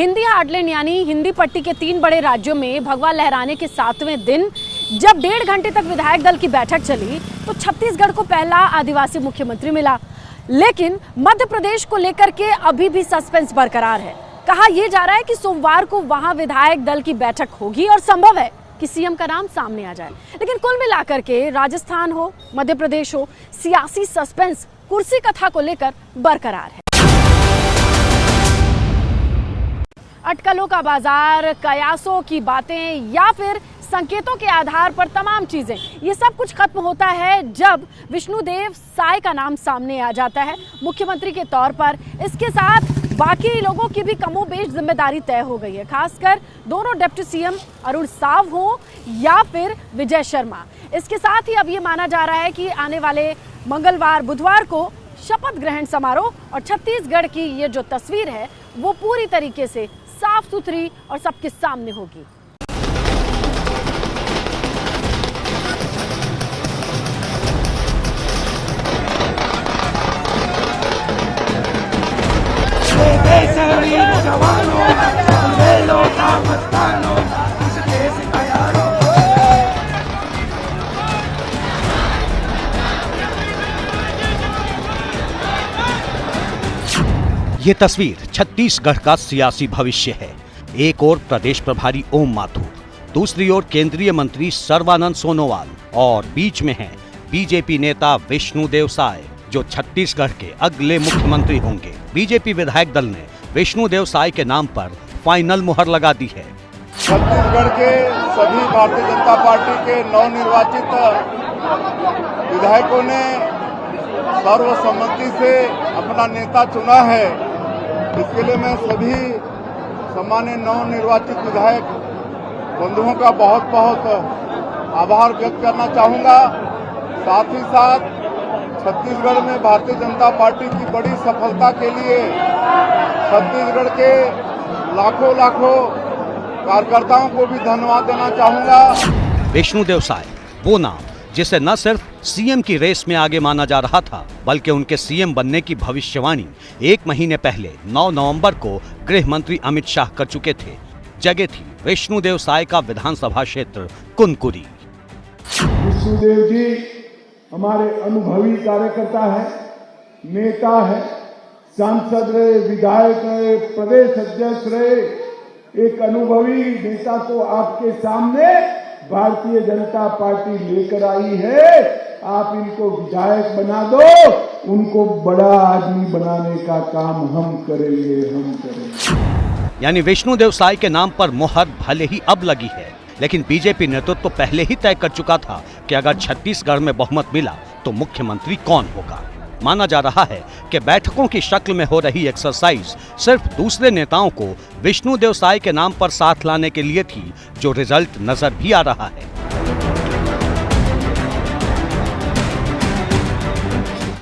Hindi heartland यानी हिंदी पट्टी के 3 बड़े राज्यों में भगवा लहराने के 7वें दिन जब 1.5 घंटे तक विधायक दल की बैठक चली तो छत्तीसगढ़ को पहला आदिवासी मुख्यमंत्री मिला। लेकिन मध्य प्रदेश को लेकर के अभी भी सस्पेंस बरकरार है। कहा यह जा रहा है कि सोमवार को वहां विधायक दल की बैठक होगी और संभव है कि सीएम का नाम सामने आ जाए। लेकिन कुल मिलाकर के राजस्थान हो, मध्य प्रदेश हो, सियासी सस्पेंस कुर्सी कथा को लेकर बरकरार है। अटकलों का बाजार, कयासों की बातें या फिर संकेतों के आधार पर तमाम चीजें, ये सब कुछ खत्म होता है जब विष्णुदेव साय का नाम सामने आ जाता है मुख्यमंत्री के तौर पर। इसके साथ बाकी लोगों की भी कमोबेश जिम्मेदारी तय हो गई है, खासकर दोनों डिप्टी सीएम अरुण साव हो या फिर विजय शर्मा। इसके साथ ही अब ये माना जा रहा है कि आने वाले मंगलवार, बुधवार को शपथ ग्रहण समारोह और छत्तीसगढ़ की ये जो तस्वीर है वो पूरी तरीके से साफ सुथरी और सबके सामने होगी। ये तस्वीर छत्तीसगढ़ का सियासी भविष्य है। एक ओर प्रदेश प्रभारी ओम माथुर, दूसरी ओर केंद्रीय मंत्री सर्बानंद सोनोवाल और बीच में है बीजेपी नेता विष्णुदेव साय जो छत्तीसगढ़ के अगले मुख्यमंत्री होंगे। बीजेपी विधायक दल ने विष्णुदेव साय के नाम पर फाइनल मुहर लगा दी है। छत्तीसगढ़ के सभी भारतीय जनता पार्टी के नवनिर्वाचित विधायकों ने सर्वसम्मति से अपना नेता चुना है। इसके लिए मैं सभी सम्मानित नवनिर्वाचित विधायक बंधुओं का बहुत बहुत आभार व्यक्त करना चाहूँगा। साथ ही साथ छत्तीसगढ़ में भारतीय जनता पार्टी की बड़ी सफलता के लिए छत्तीसगढ़ के लाखों कार्यकर्ताओं को भी धन्यवाद देना चाहूँगा। विष्णुदेव साय वो नाम जिसे न सिर्फ सीएम की रेस में आगे माना जा रहा था, बल्कि उनके सीएम बनने की भविष्यवाणी 1 महीने पहले 9 नवंबर को गृह मंत्री अमित शाह कर चुके थे। जगह थी विष्णुदेव साय का विधानसभा क्षेत्र कुनकुरी। विष्णुदेव जी हमारे अनुभवी कार्यकर्ता है, नेता है, सांसद रहे, विधायक रहे, प्रदेश अध्यक्ष रहे। एक अनुभवी नेता को आपके सामने भारतीय जनता पार्टी लेकर आई है। आप इनको विधायक बना दो, उनको बड़ा आदमी बनाने का काम हम करेंगे। यानी विष्णुदेव साय के नाम पर मुहर भले ही अब लगी है, लेकिन बीजेपी नेतृत्व तो पहले ही तय कर चुका था कि अगर छत्तीसगढ़ में बहुमत मिला तो मुख्यमंत्री कौन होगा। माना जा रहा है कि बैठकों की शक्ल में हो रही एक्सरसाइज सिर्फ दूसरे नेताओं को विष्णुदेव साय के नाम पर साथ लाने के लिए थी, जो रिजल्ट नजर भी आ रहा है।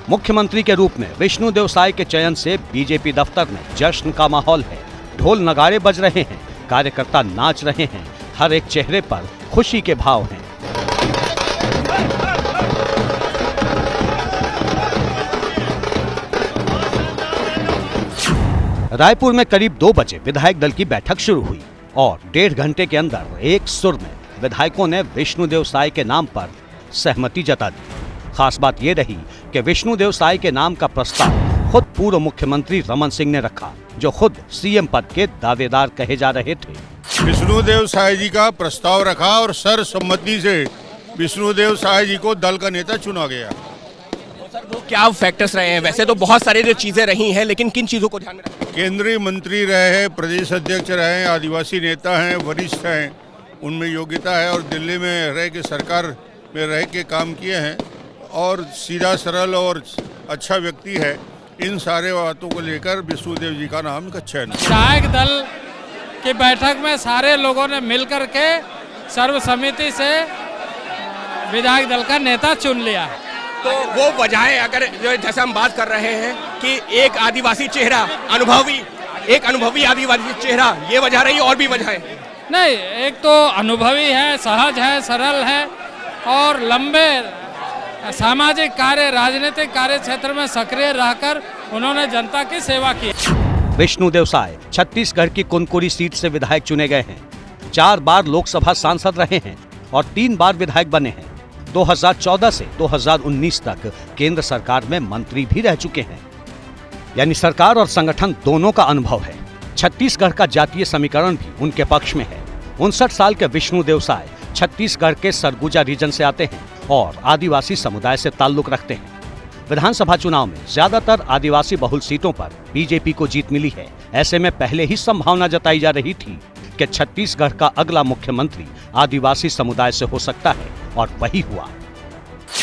मुख्यमंत्री के रूप में विष्णुदेव साय के चयन से बीजेपी दफ्तर में जश्न का माहौल है। ढोल नगाड़े बज रहे हैं, कार्यकर्ता नाच रहे हैं, हर एक चेहरे पर खुशी के भाव हैं। रायपुर में करीब 2 बजे विधायक दल की बैठक शुरू हुई और 1.5 घंटे के अंदर एक सुर में विधायकों ने विष्णुदेव साय के नाम पर सहमति जता दी। खास बात यह रही कि विष्णुदेव साय के नाम का प्रस्ताव खुद पूर्व मुख्यमंत्री रमन सिंह ने रखा, जो खुद सीएम पद के दावेदार कहे जा रहे थे। विष्णुदेव साय जी का प्रस्ताव रखा और सर्वसम्मति से विष्णुदेव साय जी को दल का नेता चुना गया। सर वो क्या फैक्टर्स रहे हैं? वैसे तो बहुत सारी जो चीजें रही हैं, लेकिन किन चीजों को ध्यान में रखा? केंद्रीय मंत्री रहे हैं, प्रदेश अध्यक्ष रहे हैं, आदिवासी नेता हैं, वरिष्ठ हैं, उनमें योग्यता है और दिल्ली में रह के सरकार में रह के काम किए हैं और सीधा सरल और अच्छा व्यक्ति है। इन सारे बातों को लेकर विष्णुदेव जी का नाम का चयन। विधायक दल की बैठक में सारे लोगों ने मिलकर के सर्वसम्मति से विधायक दल का नेता चुन लिया। तो वो वजह अगर जो जैसे हम बात कर रहे हैं कि एक आदिवासी चेहरा, एक अनुभवी आदिवासी चेहरा, ये वजह रही और भी वजह है? नहीं, एक तो अनुभवी है, सहज है, सरल है और लंबे सामाजिक कार्य, राजनीतिक कार्य क्षेत्र में सक्रिय रहकर उन्होंने जनता की सेवा की। विष्णुदेव साय छत्तीसगढ़ की कुनकुरी सीट से विधायक चुने गए हैं। 4 बार लोकसभा सांसद रहे हैं और 3 बार विधायक बने हैं। 2014 से 2019 तक केंद्र सरकार में मंत्री भी रह चुके हैं। यानी सरकार और संगठन दोनों का अनुभव है। छत्तीसगढ़ का जातीय समीकरण भी उनके पक्ष में है। 59 साल के विष्णुदेव साय छत्तीसगढ़ के सरगुजा रीजन से आते हैं और आदिवासी समुदाय से ताल्लुक रखते हैं। विधानसभा चुनाव में ज्यादातर आदिवासी बहुल सीटों पर बीजेपी को जीत मिली है। ऐसे में पहले ही संभावना जताई जा रही थी कि छत्तीसगढ़ का अगला मुख्यमंत्री आदिवासी समुदाय से हो सकता है और वही हुआ।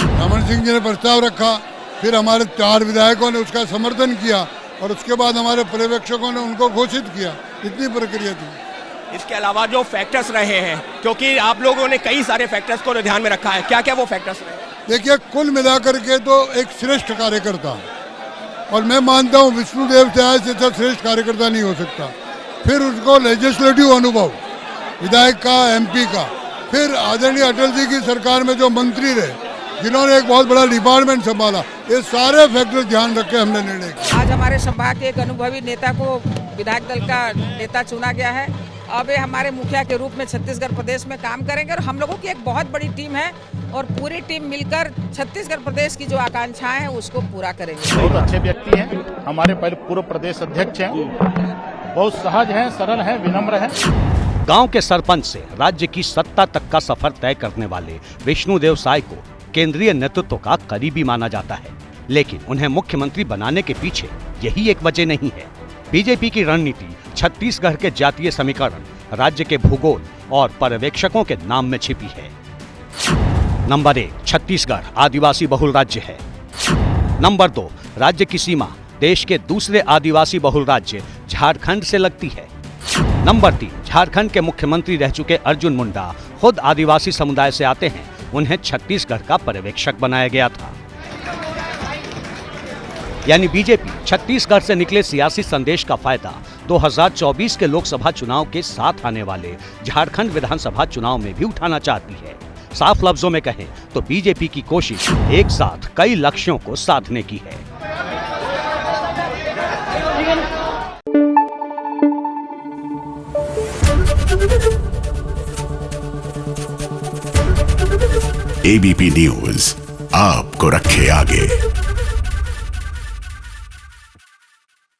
रमन सिंह जी ने प्रस्ताव रखा, फिर हमारे 4 विधायकों ने उसका समर्थन किया और उसके बाद हमारे पर्यवेक्षकों ने उनको घोषित किया। इतनी प्रक्रिया थी। इसके अलावा जो फैक्टर्स रहे हैं, क्योंकि आप लोगों ने कई सारे फैक्टर्स को ध्यान में रखा है, क्या क्या वो फैक्टर्स रहे? देखिए, कुल मिलाकर के तो एक श्रेष्ठ कार्यकर्ता, और मैं मानता हूँ विष्णुदेव साय से अच्छा श्रेष्ठ कार्यकर्ता नहीं हो सकता। फिर उसको लेजिस्लेटिव अनुभव विधायक का, एमपी का, फिर आदरणीय अटल जी की सरकार में जो मंत्री रहे, जिन्होंने एक बहुत बड़ा डिपार्टमेंट संभाला, ये सारे फैक्टर ध्यान रख के हमने निर्णय किया। आज हमारे संभाग के एक अनुभवी नेता को विधायक दल का नेता चुना गया है। अब ये हमारे मुखिया के रूप में छत्तीसगढ़ प्रदेश में काम करेंगे और हम लोगों की एक बहुत बड़ी टीम है और पूरी टीम मिलकर छत्तीसगढ़ प्रदेश की जो आकांक्षाएं हैं उसको पूरा करेंगे। बहुत अच्छे व्यक्ति हैं, हमारे पहले पूर्व प्रदेश अध्यक्ष हैं, बहुत सहज हैं, सरल हैं, विनम्र हैं। गांव के सरपंच से राज्य की सत्ता तक का सफर तय करने वाले विष्णुदेव साय को केंद्रीय नेतृत्व का करीबी माना जाता है, लेकिन उन्हें मुख्यमंत्री बनाने के पीछे यही एक वजह नहीं है। बीजेपी की रणनीति छत्तीसगढ़ के जातीय समीकरण, राज्य के भूगोल और पर्यवेक्षकों के नाम में छिपी है। नंबर 1, छत्तीसगढ़ आदिवासी बहुल राज्य है। नंबर 2, राज्य की सीमा देश के दूसरे आदिवासी बहुल राज्य झारखंड से लगती है। नंबर 3, झारखंड के मुख्यमंत्री रह चुके अर्जुन मुंडा खुद आदिवासी समुदाय से आते हैं। उन्हें छत्तीसगढ़ का पर्यवेक्षक बनाया गया था। यानी बीजेपी छत्तीसगढ़ से निकले सियासी संदेश का फायदा 2024 के लोकसभा चुनाव के साथ आने वाले झारखंड विधानसभा चुनाव में भी उठाना चाहती है। साफ लफ्जों में कहें तो बीजेपी की कोशिश एक साथ कई लक्ष्यों को साधने की है। एबीपी न्यूज आपको रखे आगे।